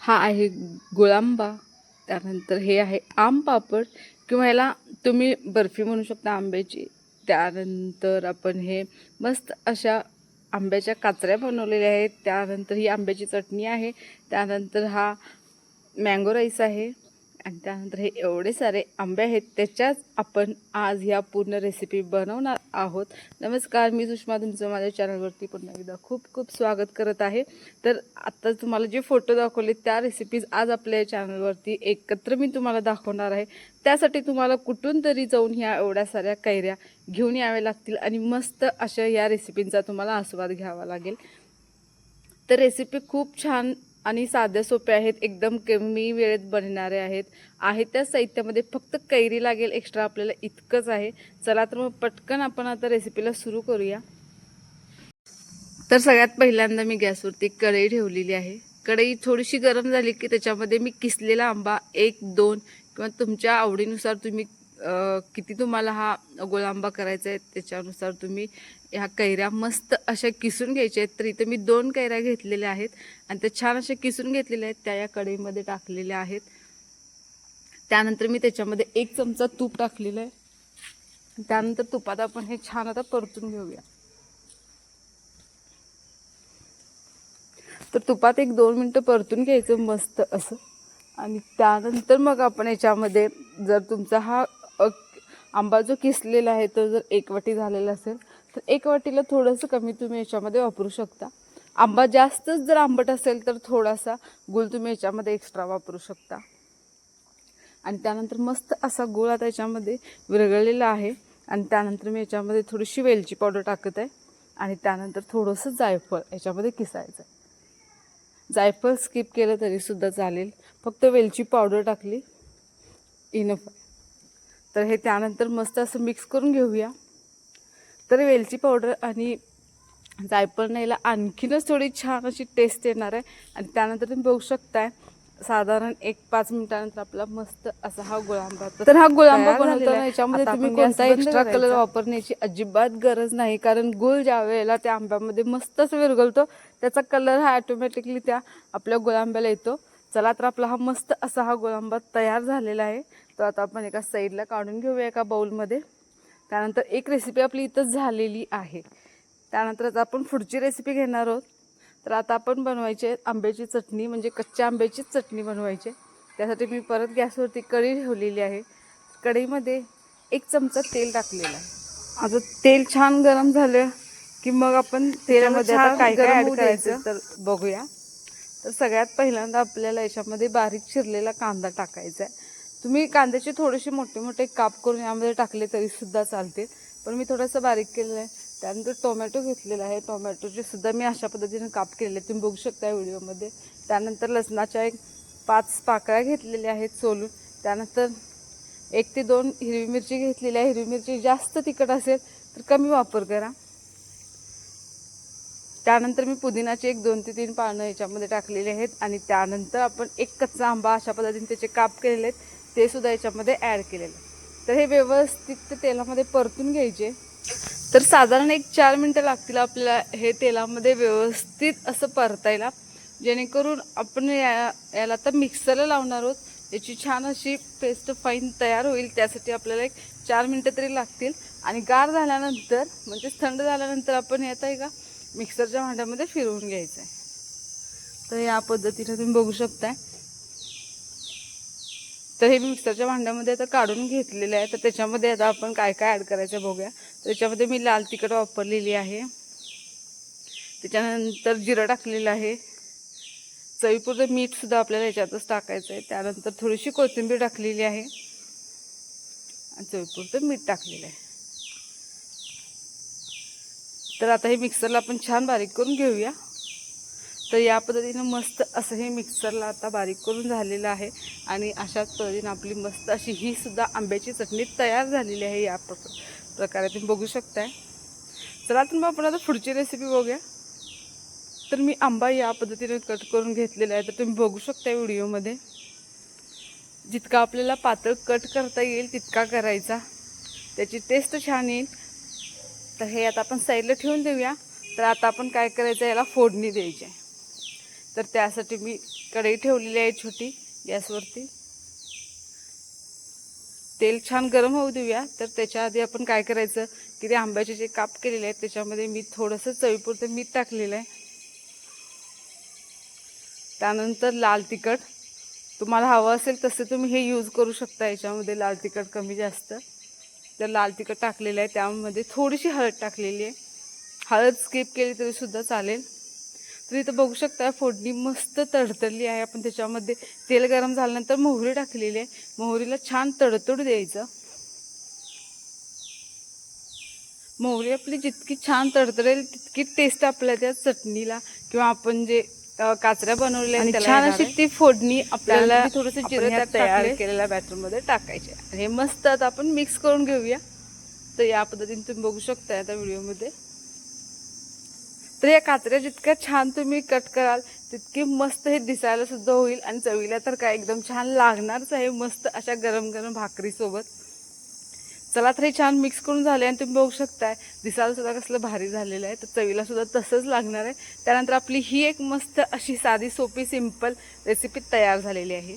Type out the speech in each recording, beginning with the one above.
हा आहे गुळांबा, त्यानंतर हे आहे आम पापड किंवा याला तुम्ही बर्फी म्हणू शकता आंब्याची. त्यानंतर आपण हे मस्त अशा आंब्याच्या काचऱ्या बनवलेल्या आहेत. त्यानंतर ही आंब्याची चटणी आहे. त्यानंतर हा मँगो राईस आहे आणि त्यानंतर हे एवढे सारे आंबे आहेत, त्याच्याच आपण आज ह्या पूर्ण रेसिपी बनवणार आहोत. नमस्कार, मी सुषमा तुमचं माझ्या चॅनलवरती पुन्हा एकदा खूप खूप स्वागत करत आहे. तर आता तुम्हाला जे फोटो दाखवले त्या रेसिपीज आज आपल्या चॅनलवरती एकत्र मी तुम्हाला दाखवणार आहे. त्यासाठी तुम्हाला कुठून तरी जाऊन ह्या एवढ्या साऱ्या कैऱ्या घेऊन याव्या लागतील आणि मस्त अशा या रेसिपींचा तुम्हाला आस्वाद घ्यावा लागेल. तर रेसिपी खूप छान आणि साध्या सोप्या आहेत, एकदम कमी वेळेत बनणारे आहेत. त्या साहित्यामध्ये फक्त कैरी लागेल, एक्स्ट्रा आपल्याला इतकंच आहे. चला तर मग पटकन आपण आता रेसिपीला सुरू करूया. तर सगळ्यात पहिल्यांदा मी गॅसवरती कढई ठेवलेली आहे. कढई थोडीशी गरम झाली की त्याच्यामध्ये मी किसलेला आंबा 1-2 किंवा तुमच्या आवडीनुसार तुम्ही किती तुम्हाला हा गोळांबा करायचा आहे त्याच्यानुसार तुम्ही ह्या कैऱ्या मस्त अशा किसून घ्यायच्या आहेत. तर इथे मी 2 कैऱ्या घेतलेल्या आहेत आणि त्या छान अशा किसून घेतलेल्या आहेत, त्या या कढईमध्ये टाकलेल्या आहेत. त्यानंतर मी त्याच्यामध्ये 1 चमचा तूप टाकलेलं आहे. त्यानंतर तुपात आपण हे छान आता परतून घेऊया. तर तुपात 1-2 मिनटं परतून घ्यायचं मस्त असं. आणि त्यानंतर मग आपण याच्यामध्ये जर तुमचा हा आंबा जो किसलेला आहे तो जर 1 वाटी झालेला असेल तर 1 वाटीला थोडंसं कमी तुम्ही याच्यामध्ये वापरू शकता. आंबा जास्तच जर आंबट असेल तर थोडासा गूळ तुम्ही याच्यामध्ये एक्स्ट्रा वापरू शकता. आणि त्यानंतर मस्त असा गूळ आता याच्यामध्ये विरघळलेला आहे. आणि त्यानंतर मी याच्यामध्ये थोडीशी वेलची पावडर टाकत आहे आणि त्यानंतर थोडंसं जायफळ याच्यामध्ये किसायचं आहे. जायफळ स्किप केलं तरीसुद्धा चालेल, फक्त वेलची पावडर टाकली इनफ. तर हे त्यानंतर मस्त असं मिक्स करून घेऊया. तर वेलची पावडर आणि जायफळ न्यायला आणखीनच थोडी छान अशी टेस्ट येणार आहे. आणि त्यानंतर तुम्ही बघू शकताय साधारण 1-5 मिनिटानंतर आपला मस्त असा हा गुळांबा. तर हा गुळांबा बनवताना याच्यामध्ये तुम्ही कोणता एक्स्ट्रा कलर वापरण्याची अजिबात गरज नाही, कारण गूळ ज्या वेळेला त्या आंब्यामध्ये मस्तच विरघळतो त्याचा कलर हा ऑटोमॅटिकली त्या आपल्या गुळांब्याला येतो. चला तर आपला हा मस्त असा हा गुळांबा तयार झालेला आहे. तो आता आपण एका साईडला काढून घेऊया एका बाउलमध्ये. त्यानंतर एक रेसिपी आपली इथंच झालेली आहे. त्यानंतर आता आपण पुढची रेसिपी घेणार आहोत. तर आता आपण बनवायचे आंब्याची चटणी, म्हणजे कच्च्या आंब्याचीच चटणी बनवायची. त्यासाठी मी परत गॅसवरती कढई ठेवलेली आहे. कढईमध्ये 1 चमचा तेल टाकलेलं आहे. आता तेल छान गरम झालं की मग आपण तेलामध्ये आता काय काय ॲड करायचं तर बघूया. तर सगळ्यात पहिल्यांदा आपल्याला याच्यामध्ये बारीक चिरलेला कांदा टाकायचा आहे. तुम्ही कांद्याचे थोडेसे मोठे मोठे काप करून यामध्ये टाकले तरीसुद्धा चालते, पण मी थोडंसं बारीक केलेलं आहे. त्यानंतर टोमॅटो घेतलेला आहे, टोमॅटोचे सुद्धा मी अशा पद्धतीने काप केलेले तुम्ही बघू शकता व्हिडिओमध्ये. त्यानंतर लसणाच्या 5 पाकळ्या घेतलेल्या आहेत सोलून. त्यानंतर 1 ते 2 हिरवी मिरची घेतलेली आहे. हिरवी मिरची जास्त तिखट असेल तर कमी वापर करा. त्यानंतर मी पुदिनाचे 2 ते 3 पानं याच्यामध्ये टाकलेले आहेत. आणि त्यानंतर आपण 1 कच्चा आंबा अशा पद्धतीने त्याचे काप केलेले आहेत ते सुद्धा याच्यामध्ये ॲड केलेले. तर हे व्यवस्थित तेलामध्ये परतून घ्यायचे. तर साधारण 4 मिनटं लागतील आपल्याला हे तेलामध्ये व्यवस्थित असं परतायला, जेणेकरून आपण याला तर मिक्सरला लावणार आहोत. याची छान अशी पेस्ट फाईन तयार होईल. त्यासाठी आपल्याला 4 मिनटं तरी लागतील. आणि गार झाल्यानंतर म्हणजे थंड झाल्यानंतर आपण हे आता एका मिक्सरच्या भांड्यामध्ये फिरवून घ्यायचं आहे. तर या पद्धतीने तुम्ही बघू शकताय. तर हे मिक्सरच्या भांड्यामध्ये आता काढून घेतलेलं आहे. तर त्याच्यामध्ये आता आपण काय काय ॲड करायचं बघूया. तर त्याच्यामध्ये मी लाल तिखट वापरलेली आहे. त्याच्यानंतर जिरं टाकलेलं आहे. चवीपुरतं मीठसुद्धा आपल्याला याच्यातच टाकायचं आहे. त्यानंतर थोडीशी कोथिंबीर टाकलेली आहे आणि चवीपुरतं मीठ टाकलेलं आहे. तर आता हे मिक्सरला आपण छान बारीक करून घेऊया. तर या पद्धतीनं मस्त असं हे मिक्सरला आता बारीक करून झालेलं आहे. आणि अशाच पद्धतीनं आपली मस्त अशी ही सुद्धा आंब्याची चटणी तयार झालेली आहे. या प्रकारे तुम्ही बघू शकताय. चला तर मग आपण आता पुढची रेसिपी बघूया. तर मी आंबा या पद्धतीने कट करून घेतलेला आहे. तर तुम्ही बघू शकता व्हिडिओमध्ये. जितका आपल्याला पातळ कट करता येईल तितका करायचा, त्याची टेस्ट छान येईल. तर हे आता आपण साईडला ठेवून देऊया. तर आता आपण काय करायचं, याला फोडणी द्यायची आहे. तर त्यासाठी मी कढई ठेवलेली आहे छोटी गॅसवरती. तेल छान गरम होऊ देऊया. तर त्याच्या आधी आपण काय करायचं की ते आंब्याचे जे काप केलेले आहेत त्याच्यामध्ये मी थोडंसं चवीपुरतं मीठ टाकलेलं आहे. त्यानंतर लाल तिखट, तुम्हाला हवं असेल तसे तुम्ही हे यूज करू शकता याच्यामध्ये, लाल तिखट कमी जास्त. तर लाल तिखट टाकलेलं आहे. त्यामध्ये थोडीशी हळद टाकलेली आहे. हळद स्किप केली तरीसुद्धा चालेल. तर इथं बघू शकता फोडणी मस्त तडतडली आहे. आपण त्याच्यामध्ये तेल गरम झाल्यानंतर मोहरी टाकलेली आहे. मोहरीला छान तडतडू द्यायचं. मोहरी आपली जितकी छान तडतडेल तितकी टेस्ट आपल्या त्या चटणीला किंवा आपण जे काचऱ्या बनवलेल्या आहेत छान अशी ती फोडणी आपल्याला थोडंसं जिरं त्यात तयार केलेल्या बॅटरमध्ये टाकायचे. हे मस्त आता आपण मिक्स करून घेऊया. तर या पद्धतीने तुम्ही बघू शकता आता व्हिडिओमध्ये. तर या काचऱ्या जितक्या छान तुम्ही कट कराल तितकी मस्त हे दिसायला सुद्धा होईल आणि चवीला तर काय एकदम छान लागणारच आहे, मस्त अशा गरम गरम भाकरीसोबत. चला तर हे छान मिक्स करून झाले आणि तुम्ही बघू शकताय दिसायला सुद्धा कसलं भारी झालेलं आहे. तर चवीला सुद्धा तसंच लागणार आहे. त्यानंतर आपली ही एक मस्त अशी साधी सोपी सिंपल रेसिपी तयार झालेली आहे.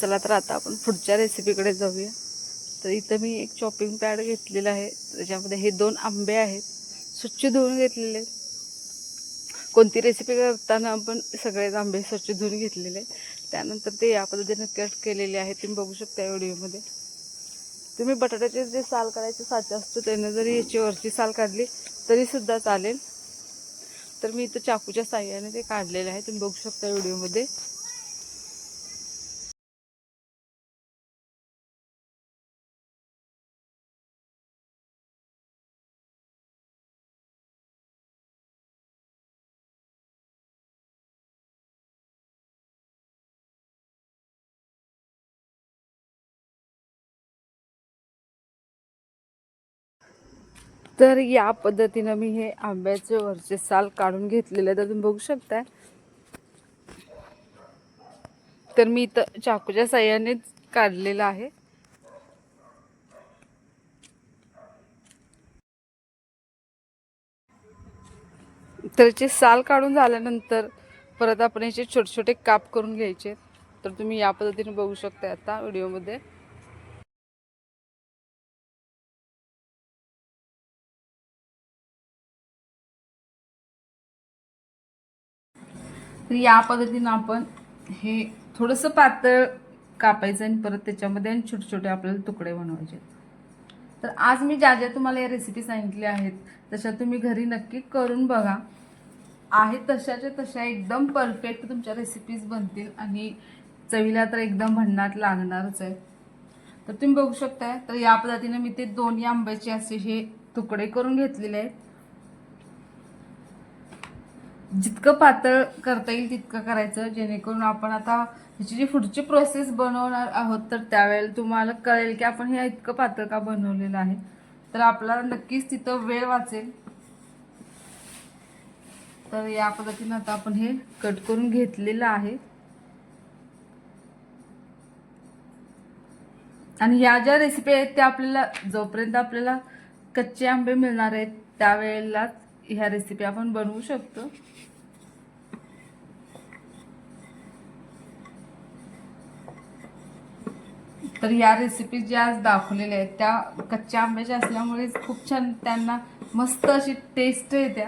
चला तर आता आपण पुढच्या रेसिपीकडे जाऊया. तर इथं मी एक चॉपिंग पॅड घेतलेला आहे. त्याच्यामध्ये हे 2 आंबे आहेत, स्वच्छ धुवून घेतलेले आहेत. कोणती रेसिपी करताना आपण सगळेच आंबे स्वच्छ धुवून घेतलेले. त्यानंतर ते या पद्धतीने कट केलेले आहेत. तुम्ही बघू शकता व्हिडिओमध्ये. तुम्ही बटाट्याचे जे साल काढायचे साचा असतो त्याने जरी याची वरची साल काढली तरीसुद्धा चालेल. तर मी इथं चाकूच्या साह्याने ते काढलेले आहे. तुम्ही बघू शकता व्हिडिओमध्ये. तर या पद्धतीनं मी हे आंब्याचे वरचे साल काढून घेतलेले तर तुम्ही बघू शकता. तर मी इथं चाकूच्या साह्यानेच काढलेलं आहे. तर याचे साल काढून झाल्यानंतर परत आपण याचे छोटे छोटे काप करून घ्यायचे. तर तुम्ही या पद्धतीने बघू शकता आता व्हिडिओमध्ये. तर या पद्धतीनं आपण हे थोडंसं पातळ कापायचं आणि परत त्याच्यामध्ये छोटे छोटे आपल्याला तुकडे बनवायचे. तर आज मी ज्या ज्या तुम्हाला या रेसिपी सांगितल्या आहेत तशा तुम्ही घरी नक्की करून बघा. आहेत तशाच्या तशा एकदम परफेक्ट तुमच्या रेसिपीज बनतील आणि चवीला तर एकदम भन्नाट लागणारच आहे. तर तुम्ही बघू शकताय. तर या पद्धतीने मी ते 2 आंब्याचे असे हे तुकडे करून घेतलेले आहेत. जितकं पातळ करता येईल तितकं करायचं, जेणेकरून आपण आता ह्याची जी पुढची प्रोसेस बनवणार आहोत तर त्यावेळेला तुम्हाला कळेल की आपण हे इतकं पातळ का बनवलेलं आहे. तर आपल्याला नक्कीच तिथं वेळ वाचेल. तर या पद्धतीने आता आपण हे कट करून घेतलेलं आहे. आणि ह्या ज्या रेसिपी आहेत त्या आपल्याला जोपर्यंत आपल्याला कच्चे आंबे मिळणार आहेत त्यावेळेला ह्या रेसिपी आपण बनवू शकतो. तर या रेसिपी ज्या आज दाखवलेल्या आहेत त्या कच्च्या आंब्याच्या असल्यामुळे खूप छान त्यांना मस्त अशी टेस्ट येते.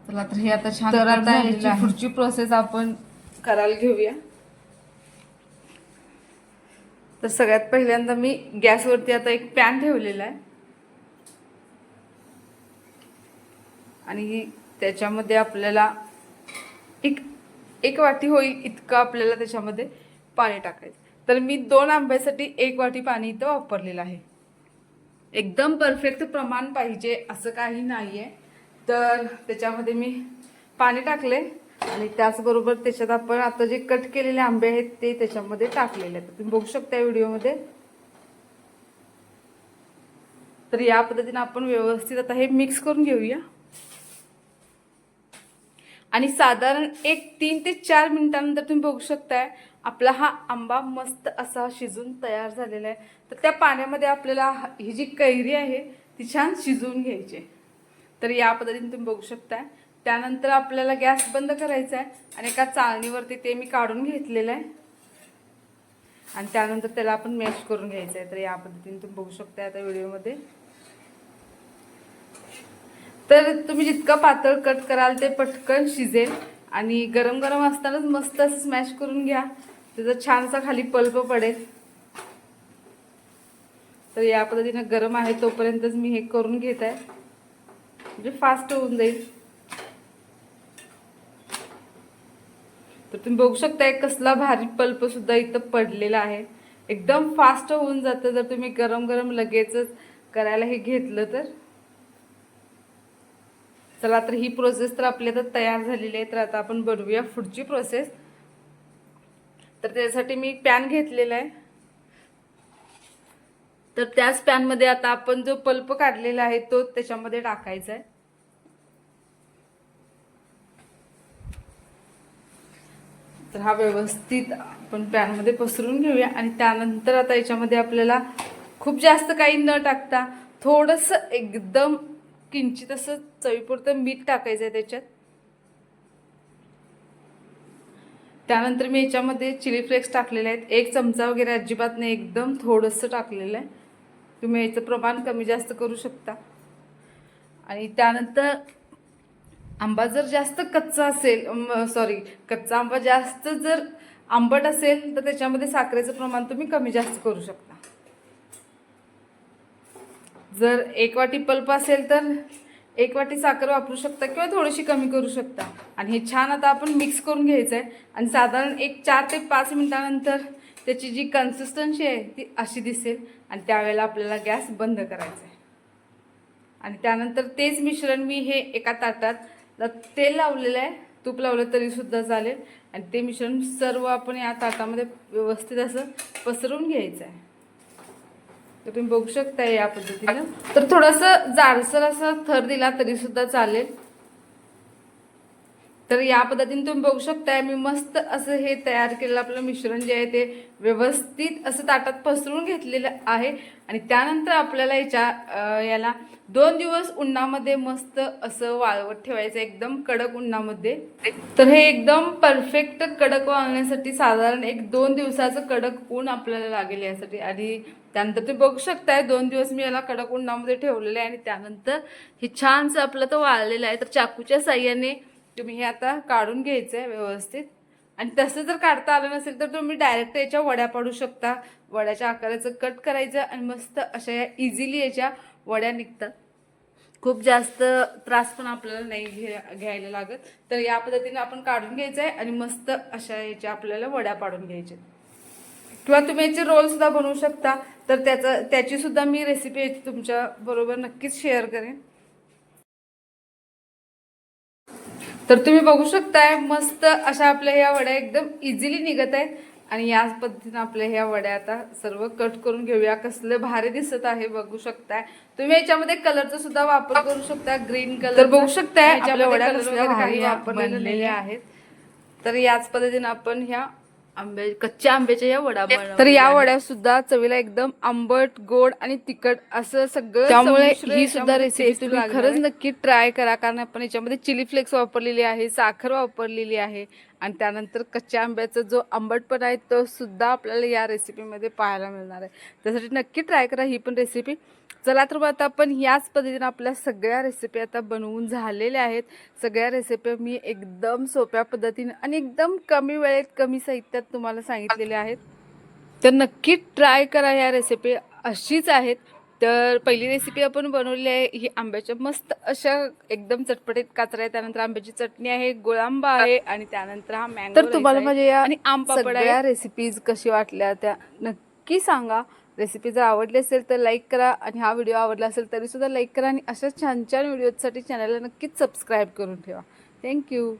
चला तर हे आता छान. तर आता याची पुढची प्रोसेस आपण करायला घेऊया. तर सगळ्यात पहिल्यांदा मी गॅसवरती आता एक पॅन ठेवलेला आहे आणि त्याच्यामध्ये आपल्याला एक वाटी होईल इतकं आपल्याला त्याच्यामध्ये पाणी टाकायचं. तर मी 2 आंब्यासाठी 1 वाटी पाणी इथं वापरलेलं आहे. एकदम परफेक्ट प्रमाण पाहिजे असं काही नाहीये. तर त्याच्यामध्ये मी पाणी टाकले आणि त्याचबरोबर त्याच्यात आपण आता जे कट केलेले आंबे आहेत ते त्याच्यामध्ये टाकलेले आहेत. तुम्ही बघू शकता व्हिडिओमध्ये. तर या पद्धतीने आपण व्यवस्थित आता हे मिक्स करून घेऊया आणि साधारण 3 ते 4 मिनिटांनंतर तुम्ही बघू शकताय आपला हा आंबा मस्त असा शिजून तयार झालेला आहे. तर त्या पाण्यामध्ये आपल्याला ही जी कैरी आहे ती छान शिजवून घ्यायची. तर या पद्धतीने तुम्ही बघू शकताय. त्यानंतर आपल्याला गॅस बंद करायचा आहे आणि एका चाळणीवरती ते मी काढून घेतलेलं आहे आणि त्यानंतर त्याला आपण मॅश करून घ्यायचं आहे. तर या पद्धतीने तुम्ही बघू शकता आता व्हिडिओमध्ये. तर तुम्ही जितकं पातळ कट कराल ते पटकन शिजेल आणि गरम गरम असतानाच मस्त असं स्मॅश करून घ्या, त्याचा छानसा खाली पल्प पडेल. तर या पद्धतीने गरम आहे तोपर्यंतच मी हे करून घेत आहे, म्हणजे फास्ट होऊन जाईल. तर तुम्ही बघू शकता कसला भारी पल्प सुद्धा इथं पडलेला आहे. एकदम फास्ट होऊन जातं जर तुम्ही गरम गरम लगेचच करायला हे घेतलं तर. चला तर ही प्रोसेस तर आपली आता तयार झालेली आहे. तर आता आपण बनवूया पुढची प्रोसेस. तर त्यासाठी मी पॅन घेतलेला आहे. तर त्याच पॅनमध्ये आता आपण जो पल्प काढलेला आहे तो त्याच्यामध्ये टाकायचा आहे. तर हा व्यवस्थित आपण पॅनमध्ये पसरून घेऊया आणि त्यानंतर आता याच्यामध्ये आपल्याला खूप जास्त काही न टाकता थोडंसं एकदम किंचित असं चवीपुरतं मीठ टाकायचं आहे त्याच्यात. त्यानंतर मी याच्यामध्ये चिली फ्लेक्स टाकलेले आहेत. 1 चमचा वगैरे अजिबात नाही, एकदम थोडंसं टाकलेलं आहे. तुम्ही याचं प्रमाण कमी जास्त करू शकता. आणि त्यानंतर आंबा जर जास्त कच्चा असेल, कच्चा आंबा जास्त जर आंबट असेल तर त्याच्यामध्ये साखरेचं प्रमाण तुम्ही कमी जास्त करू शकता. जर 1 वाटी पल्प असेल तर 1 वाटी साखर वापरू शकता किंवा थोडीशी कमी करू शकता. आणि हे छान आता आपण मिक्स करून घ्यायचं आहे आणि साधारण 4 ते 5 मिनिटानंतर त्याची जी कन्सिस्टन्सी आहे ती अशी दिसेल आणि त्यावेळेला आपल्याला गॅस बंद करायचा आहे. आणि त्यानंतर तेच मिश्रण मी हे एका ताटात तेल लावलेलं आहे, तूप लावलं तरी सुद्धा चालेल आणि ते मिश्रण सर्व आपण या ताटामध्ये व्यवस्थित असं पसरून घ्यायचं आहे. तर तुम्ही बघू शकता या पद्धतीनं. तर थोडंसं जाडसर असा थर दिला तरी सुद्धा चालेल. तर या पद्धतीने तुम्ही बघू शकताय मी मस्त असं हे तयार केलेलं आपलं मिश्रण जे आहे ते व्यवस्थित असं ताटात पसरून घेतलेलं आहे. आणि त्यानंतर आपल्याला याला 2 दिवस उन्हामध्ये मस्त असं वाळवत ठेवायचं, एकदम कडक उन्हामध्ये. तर हे एकदम परफेक्ट कडक वाळण्यासाठी साधारण 1-2 दिवसाचं कडक ऊन आपल्याला लागेल यासाठी. आणि त्यानंतर तुम्ही बघू शकताय 2 दिवस मी याला कडक उन्हामध्ये ठेवलेलं आहे आणि त्यानंतर हे छानसं आपलं तर वाळलेलं आहे. तर चाकूच्या साह्याने तुम्ही हे आता काढून घ्यायचं आहे व्यवस्थित. आणि तसं जर काढता आलं नसेल तर तुम्ही डायरेक्ट याच्या वड्या पाडू शकता. वड्याच्या आकाराचं कट करायचं आणि मस्त अशा या इझिली याच्या वड्या निघतात. खूप जास्त त्रास पण आपल्याला नाही घ्यायला लागत. तर या पद्धतीने आपण काढून घ्यायचं आहे आणि मस्त अशा याच्या आपल्याला वड्या पाडून घ्यायच्या. किंवा तुम्ही याचे रोल सुद्धा बनवू शकता. तर त्याची सुद्धा मी रेसिपी तुमच्या बरोबर नक्कीच शेअर करेन. तर तुम्ही बघू शकताय मस्त अशा आपल्या ह्या वड्या एकदम इझिली निघत आहेत. आणि याच पद्धतीने आपल्या ह्या वड्या आता सर्व कट करून घेऊया. कसले भारी दिसत आहे बघू शकताय. तुम्ही याच्यामध्ये कलरचा सुद्धा वापर करू शकता, ग्रीन कलर. तर बघू शकताय आपल्या वड्या कसल्या भारी वापरलेल्या आहेत. तर याच पद्धतीने आपण ह्या कच्च्या आंब्याच्या या वड्या बनवल्या. तर या वड्या सुद्धा चवीला एकदम आंबट, गोड आणि तिखट असं सगळं, त्यामुळे ही सुद्धा रेसिपी तुम्ही खरंच नक्की ट्राय करा. कारण आपण याच्यामध्ये चिली फ्लेक्स वापरलेली आहे, साखर वापरलेली आहे आणि त्यानंतर कच्च्या आंब्याचा जो आंबटपणा आहे तो सुद्धा आपल्याला या रेसिपीमध्ये पाहायला मिळणार आहे. त्यासाठी नक्की ट्राय करा ही पण रेसिपी. चला तर आता आपण याच पद्धतीने आपल्या सगळ्या रेसिपी आता बनवून झालेल्या आहेत. सगळ्या रेसिपी मी एकदम सोप्या पद्धतीने आणि एकदम कमी वेळेत कमी साहित्यात तुम्हाला सांगितलेल्या आहेत. तर नक्की ट्राय करा. या रेसिपी अशीच आहेत. तर पहिली रेसिपी आपण बनवली आहे ही आंब्याच्या मस्त अशा एकदम चटपटीत काचऱ्या आहे. त्यानंतर आंब्याची चटणी आहे, गुळांबा आहे आणि त्यानंतर हा मँगो. तर तुम्हाला म्हणजे या आणि आम पापड या रेसिपीज कशी वाटल्या त्या नक्की सांगा. रेसिपी जर आवडली असेल तर लाईक करा आणि हा व्हिडिओ आवडला असेल तरी सुद्धा लाईक करा आणि अशा छान छान व्हिडिओसाठी चॅनलला नक्कीच सबस्क्राईब करून ठेवा. थँक्यू.